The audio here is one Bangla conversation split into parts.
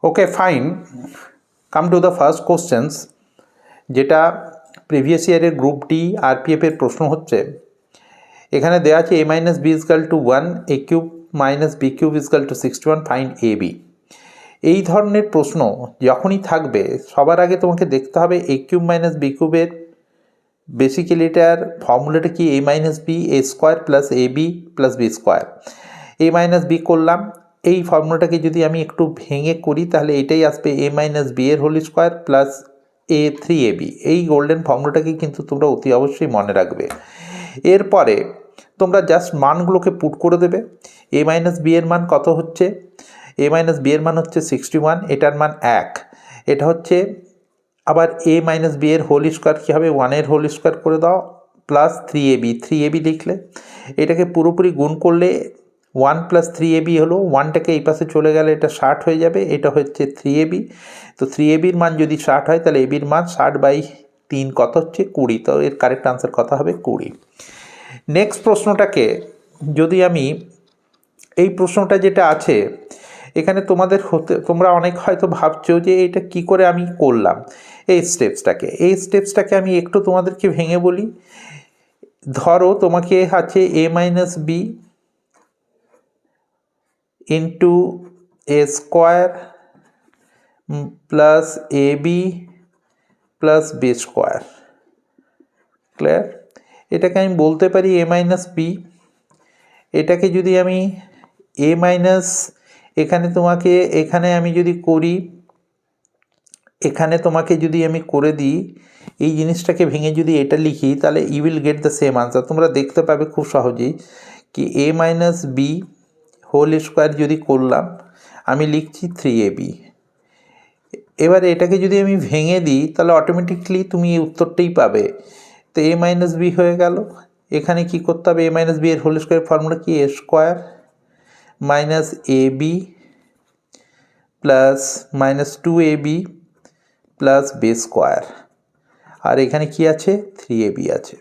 Okay fine, come to the first questions, যেটা প্রিভিয়াস ইয়ারের গ্রুপ ডি আরপিএফের প্রশ্ন হচ্ছে। এখানে দেওয়া আছে a minus B equal to 1, a cube minus B cube equal to 61, find A B. এই ধরনের প্রশ্ন যখনই থাকবে সবার আগে তোমাকে দেখতে হবে এ কিউব মাইনাস বি কিউবের বেসিক্যালি এটার ফর্মুলাটা কি, A minus B A square plus A B plus B square. A minus B করলাম, এই ফর্মুলাটাকে যদি আমি একটু ভেঙে করি তাহলে এটাই আসবে এ মাইনাস বি এর হোল স্কোয়ার প্লাস এ 3ab। এই গোল্ডেন ফর্মুলাটাকে কিন্তু তোমরা অতি অবশ্যই মনে রাখবে। এরপরে তোমরা জাস্ট মানগুলোকে পুট করে দেবে। এ মাইনাস বি এর মান কত হচ্ছে, এ মাইনাস বি এর মান হচ্ছে 61, এটার মান 1। এটা হচ্ছে আবার এ মাইনাস বি এর হোল স্কোয়ার কী হবে, 1 হোল স্কোয়ার করে দাও প্লাস 3ab লিখলে এটাকে পুরোপুরি গুণ করলে 1 প্লাস 3ab হলো, 1টাকে এই পাশে চলে গেলে এটা 60 হয়ে যাবে, এটা হচ্ছে 3ab। তো 3abর মান যদি 60 হয় তাহলে এবির মান 60/3 কত হচ্ছে 20। তো এর কারেক্ট আনসার কত হবে 20। নেক্সট প্রশ্নটাকে যদি আমি, এই প্রশ্নটা যেটা আছে এখানে তোমরা অনেক হয়তো ভাবছো যে এটা কি করে আমি করলাম। এই স্টেপসটাকে আমি একটু তোমাদেরকে ভেঙে বলি। ধরো তোমাকে আছে A minus B into A square plus A B plus B square. Clear? এটাকে আমি বলতে পারি এ মাইনাস বি। এটাকে যদি আমি এ মাইনাস, এখানে আমি যদি করি, এখানে তোমাকে যদি আমি করে দিই এই জিনিসটাকে ভেঙে যদি এটা লিখি তাহলে you will get the same answer. তোমরা দেখতে পাবে খুব সহজেই কি A minus B whole square যদি করলাম আমি লিখছি 3ab। এবারে এটাকে যদি আমি ভেঙে দিই তাহলে অটোমেটিকলি তুমি এই উত্তরটাই পাবে। তো এ মাইনাস বি হয়ে গেল। এখানে কি করতে হবে, এ মাইনাস বি এর হোল স্কোয়ার ফর্মুলা কি, A square minus A B plus minus 2ab plus B square. আর এখানে কি আছে, 3ab আছে।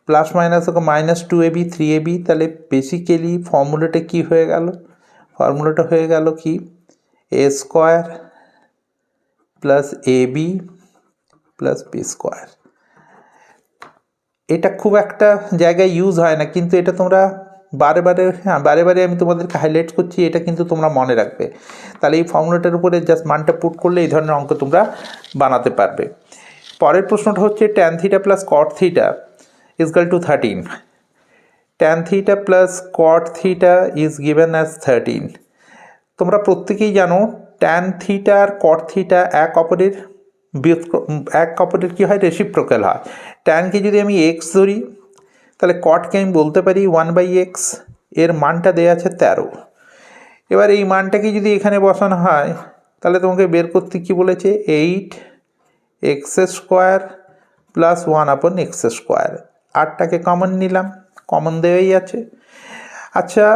Plus minus minus 2ab 3ab, তাহলে বেসিক্যালি ফর্মুলাটা কি হয়ে গেল, ফর্মুলাটা হয়ে গেল কি A square plus A B plus B square. এটা খুব একটা জায়গায় ইউজ হয় না, কিন্তু এটা তোমরা বারে বারে আমি তোমাদেরকে হাইলাইট করছি, এটা কিন্তু তোমরা মনে রাখবে। তাহলে এই ফর্মুলাটার উপরে জাস্ট মানটা পুট করলে এই ধরনের অঙ্ক তোমরা বানাতে পারবে। পরের প্রশ্নটা হচ্ছে tan theta plus cot theta equal to 13। Tan theta plus cot theta is given as 13। তোমরা প্রত্যেকেই জানো ট্যান থিটা আর কট থিটা এক অপরের কী হয়, রেসিপ্রোকাল হয়। ট্যানকে যদি আমি এক্স ধরি তাহলে কটকে আমি বলতে পারি 1/x। এর মানটা দেওয়া আছে 13। এবার এই মানটাকে যদি এখানে বসানো হয় তাহলে তোমাকে বের করতে কি বলেছে, 8x² প্লাস 1/x²। 8টাকে কমন নিলাম, কমন দেওয়াই আছে। আচ্ছা,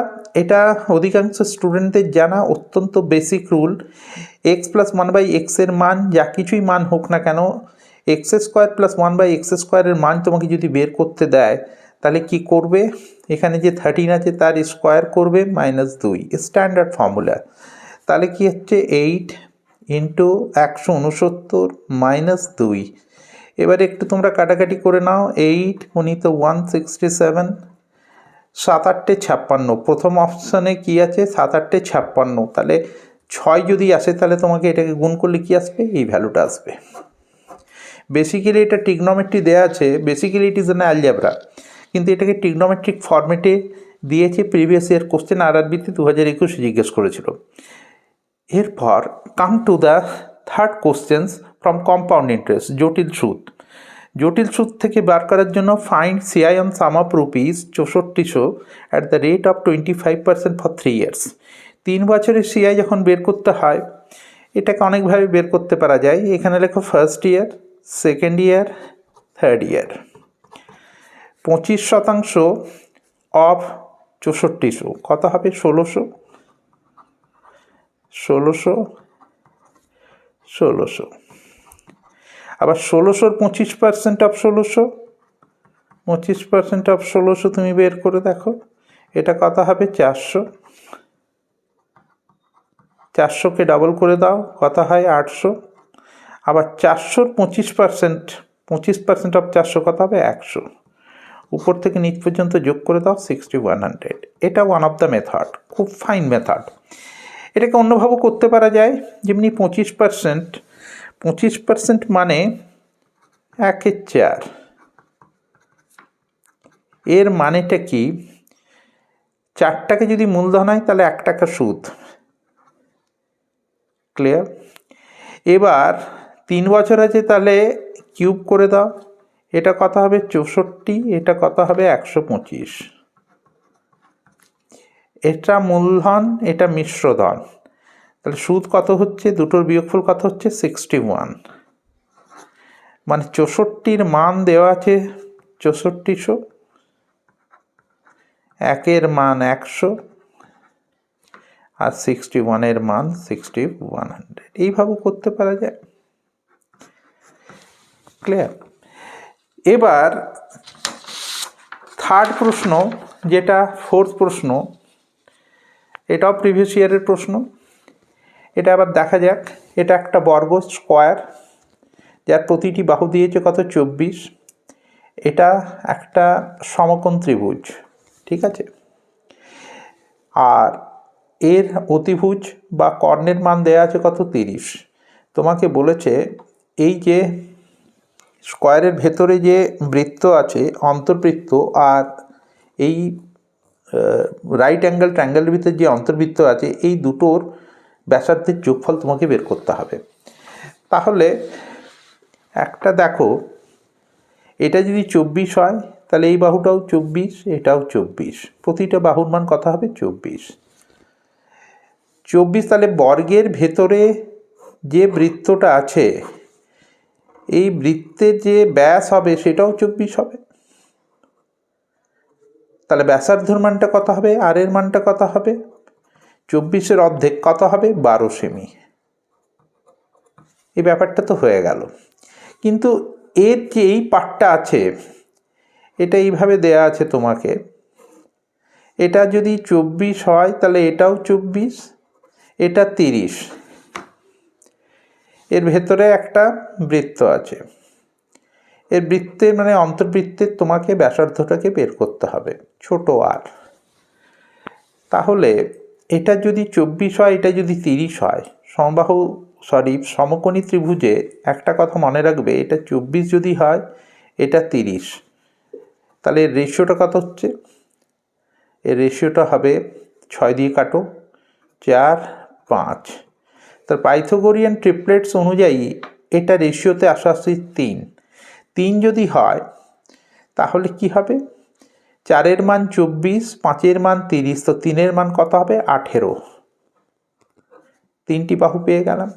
এটা অধিকাংশ স্টুডেন্টদের জানা অত্যন্ত basic rule, x plus 1/x এর মান যা কিছুই মান হোক না কেন, x² প্লাস 1/x² এর মান তোমাকে যদি বের করতে দেয় তাহলে কি করবে, এখানে যে 13 আছে তার স্কোয়ার করবে -2, স্ট্যান্ডার্ড ফর্মুলা। তাহলে কি হচ্ছে 8 ইন্টু 169 -2। এবারে একটু তোমরা কাটাকাটি করে নাও, 8 গুণিত 167, 7×8 = 56। প্রথম অপশানে কি আছে, 7×8 = 56। তাহলে 6 যদি আসে তাহলে তোমাকে এটাকে গুণ করলে কি আসবে, এই ভ্যালুটা আসবে। বেসিক্যালি এটা ট্রিগনোমেট্রি দেওয়া আছে, basically it is an algebra, কিন্তু এটাকে ট্রিগনোমেট্রিক ফর্মেটে দিয়েছে। প্রিভিয়াস ইয়ার কোশ্চেন আরআরবিতে 2021 জিজ্ঞেস করেছিল। এরপর come to the third questions from compound interest, জটিল সুদ। জটিল সুদ থেকে বার করার জন্য find CI on sum of rupees 6400 at the rate of 25% for 3 years। 3 বছরের সিআই যখন বের করতে হয় এটাকে অনেকভাবে বের করতে পারা যায়। এখানে লেখো first year, second year, third year. 25% of 6400 কত হবে, 1600। 1600 আবার 1600 25% অফ 1600, 25% অফ 1600 তুমি বের করে দেখো এটা কত হবে, 400। 400কে ডবল করে দাও, কত হয় 800। আবার 400-র 25% অফ 400 কত হবে 100। উপর থেকে নিচ পর্যন্ত যোগ করে দাও 6100। এটা ওয়ান অফ দ্য মেথড, খুব ফাইন মেথড। এটাকে অন্যভাবে করতে পারা যায়, যেমনি 25% মানে 1/4। এর মানেটা কি, 4 টাকা যদি মূলধন হয় তাহলে 1 টাকা সুদ। ক্লিয়ার? এবার 3 বছর আছে, তাহলে কিউব করে দাও, এটা কত হবে 64, এটা কত হবে 125। এটা মূলধন, এটা মিশ্রধন, তাহলে সুদ কত হচ্ছে, দুটোর বিয়োগফল কত হচ্ছে 61। মানে 64-র মান দেওয়া আছে 6400, 1-এর মান 100, আর 61-এর মান 6100। এইভাবে করতে পারা যায়। ক্লিয়ার? এবার থার্ড প্রশ্ন, যেটা ফোর্থ প্রশ্ন, এটাও প্রিভিয়াস ইয়ারের প্রশ্ন। এটা আবার দেখা যাক। এটা একটা বর্গ স্কোয়ার, যার প্রতিটি বাহু দিয়েছে কত 24। এটা একটা সমকোণ ত্রিভুজ, ঠিক আছে। আর এর অতিভুজ বা কর্ণের মান দেওয়া আছে কত 30। তোমাকে বলেছে এই যে স্কোয়ারের ভেতরে যে বৃত্ত আছে অন্তর্বৃত্ত, আর এই রাইট অ্যাঙ্গেল ট্রায়াঙ্গেলের ভিতরে যে অন্তর্বৃত্ত আছে, এই দুটোর ব্যাসার্ধের যোগফল তোমাকে বের করতে হবে। তাহলে একটা দেখো, এটা যদি 24 হয় তাহলে এই বাহুটাও 24, এটাও 24, প্রতিটা বাহুর মান কত হবে 24। তাহলে বর্গের ভেতরে যে বৃত্তটা আছে, এই বৃত্তের যে ব্যাস হবে সেটাও 24 হবে। তাহলে ব্যাসার্ধর মানটা কত হবে, আর এর মানটা কত হবে, 24-এর অর্ধেক কত হবে 12 সেমি। এই ব্যাপারটা তো হয়ে গেল। কিন্তু এর যে এই পার্টটা আছে, এটা এইভাবে দেয়া আছে তোমাকে, এটা যদি 24 হয় তাহলে এটাও 24, এটা 30। এর ভেতরে একটা বৃত্ত আছে, এর বৃত্তে মানে অন্তর্বৃত্তের তোমাকে ব্যাসার্ধটাকে বের করতে হবে, ছোট আর। তাহলে এটা যদি 24 হয়, এটা যদি 30 হয়, সমকোণী ত্রিভুজে একটা কথা মনে রাখবে, এটা 24 যদি হয়, এটা 30, তাহলে এর রেশিওটা কত হচ্ছে, এর রেশিওটা হবে 6 দিয়ে কাটো, 4, 5। তার পাইথাগোরিয়ান ট্রিপলেটস অনুযায়ী এটা রেশিওতে আসাআসি 3 যদি হয়, তাহলে কি হবে, 4-এর মান 24, 5-এর মান 30, তো 3-এর মান কত হবে 18। 3টি বাহু পেয়ে গেলাম।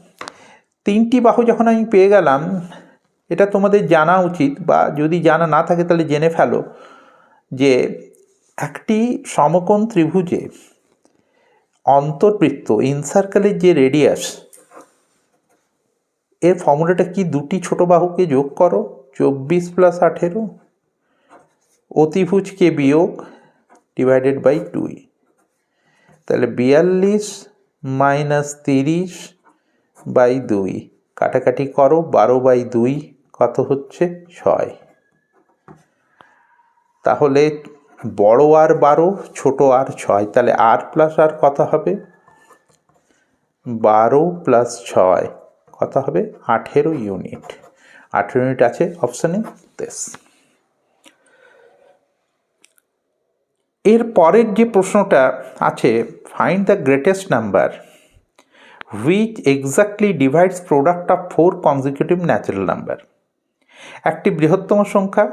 3টি বাহু যখন আমি পেয়ে গেলাম, এটা তোমাদের জানা উচিত, বা যদি জানা না থাকে তাহলে জেনে ফেলো, যে একটি সমকোণ ত্রিভুজে অন্তর্বৃত্ত ইনসার্কেলের যে রেডিয়াস, এর ফর্মুলাটা কি, দুটি ছোট বাহুকে যোগ করো 24 + 18, অতিভুজকে বিয়োগ ডিভাইডেড বাই 2। তাহলে 42 - 30/2, কাটাকাটি করো, 12/2 কত হচ্ছে 6। তাহলে বড় আর 12, ছোট আর 6, তাহলে আর প্লাস আর কত হবে, 12 + 6 কত হবে 18 ইউনিট। 18 ইউনিট আছে অপশানে দেশ। এর পরের যে প্রশ্নটা আছে, find the greatest number which exactly divides product of 4 consecutive natural number. একটি বৃহত্তম সংখ্যা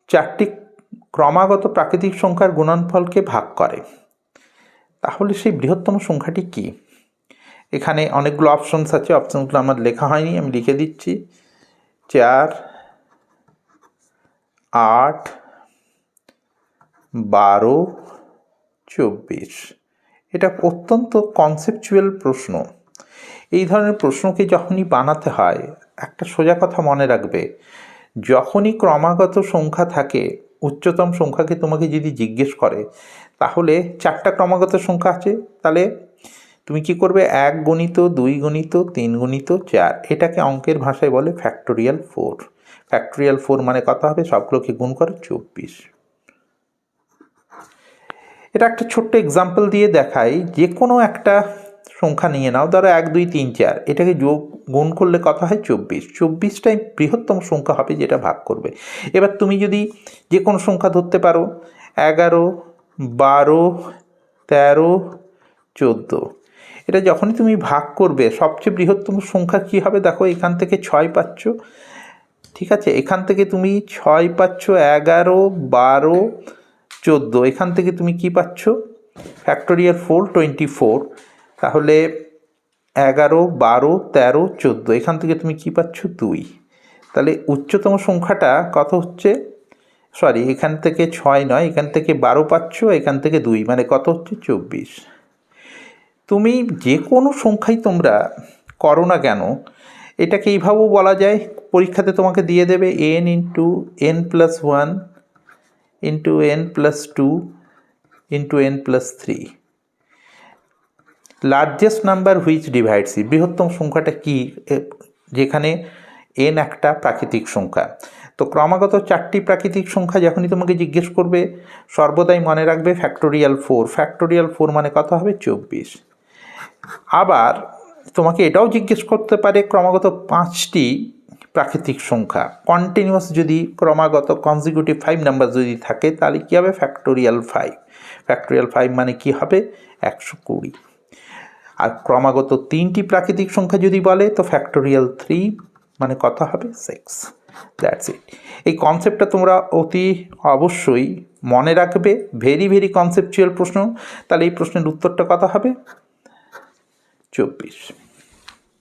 4টি ক্রমাগত প্রাকৃতিক সংখ্যার গুণনফলকে ভাগ করে, তাহলে সেই বৃহত্তম সংখ্যাটি কি। এখানে অনেকগুলো অপশনস আছে, অপশনগুলো আমার লেখা হয়নি, আমি লিখে দিচ্ছি। 4, 8, 12, 24। এটা অত্যন্ত কনসেপচুয়াল প্রশ্ন। এই ধরনের প্রশ্নকে যখনই বানাতে হয়, একটা সোজা কথা মনে রাখবে, যখনই ক্রমাগত সংখ্যা থাকে, উচ্চতম সংখ্যাকে তোমাকে যদি জিজ্ঞেস করে, তাহলে 4টা ক্রমাগত সংখ্যা আছে, তাহলে তুমি কি করবে 1 গুণিত 2 গুণিত 3 গুণিত 4, এটাকে অঙ্কের ভাষায় বলে ফ্যাক্টোরিয়াল 4। ফ্যাক্টোরিয়াল 4 মানে কত হবে? সবগুলোকে গুণ করো 24। এটা একটা ছোট্ট এক্সাম্পল দিয়ে দেখাই, যে কোনো একটা সংখ্যা নিয়ে নাও, ধরো 1 2 3 4, এটাকে গুণ করলে কত হয়? 24। 24টাই বৃহত্তম সংখ্যা হবে যেটা ভাগ করবে। এবার তুমি যদি যে কোনো সংখ্যা ধরতে পারো, 11 12 13 14, এটা যখনই তুমি ভাগ করবে সবচেয়ে বৃহত্তম সংখ্যা কী হবে? দেখো এখান থেকে 6 পাচ্ছ, ঠিক আছে, এখান থেকে তুমি 6 পাচ্ছ, 11 12 14, এখান থেকে তুমি কি পাচ্ছ? ফ্যাক্টোরিয়াল 4 24, তাহলে 11 12 13 14, এখান থেকে তুমি কি পাচ্ছ? 2। তাহলে উচ্চতম সংখ্যাটা কত হচ্ছে? সরি, এখান থেকে 6 নয়, এখান থেকে 12 পাচ্ছ, এখান থেকে 2, মানে কত হচ্ছে? 24। তুমি যে কোনো সংখ্যাই তোমরা করো না কেন, এটাকে এইভাবেও বলা যায়, পরীক্ষাতে তোমাকে দিয়ে দেবে n into n plus 1 into n plus 2 into n plus 3, largest number which divides E, বৃহত্তম সংখ্যাটা কি যেখানে n একটা প্রাকৃতিক সংখ্যা। তো ক্রমাগত 4টি প্রাকৃতিক সংখ্যা যখনই তোমাকে জিজ্ঞেস করবে, সর্বদাই মনে রাখবে ফ্যাক্টোরিয়াল 4। ফ্যাক্টোরিয়াল 4 মানে কত হবে? 24। আবার তোমাকে এটাও জিজ্ঞেস করতে পারে ক্রমাগত 5টি প্রাকৃতিক সংখ্যা কন্টিনিউয়াস, যদি ক্রমাগত কনজিকিউটিভ 5 নাম্বার যদি থাকে, তাহলে কী হবে? ফ্যাক্টোরিয়াল 5। ফ্যাক্টোরিয়াল 5 মানে কি হবে? 120। আর ক্রমাগত 3টি প্রাকৃতিক সংখ্যা যদি বলে, তো ফ্যাক্টোরিয়াল 3 মানে কত হবে? 6। That's it. এই কনসেপ্টটা তোমরা অতি অবশ্যই মনে রাখবে, ভেরি ভেরি কনসেপচুয়াল প্রশ্ন। তাহলে এই প্রশ্নের উত্তরটা কত হবে? 24।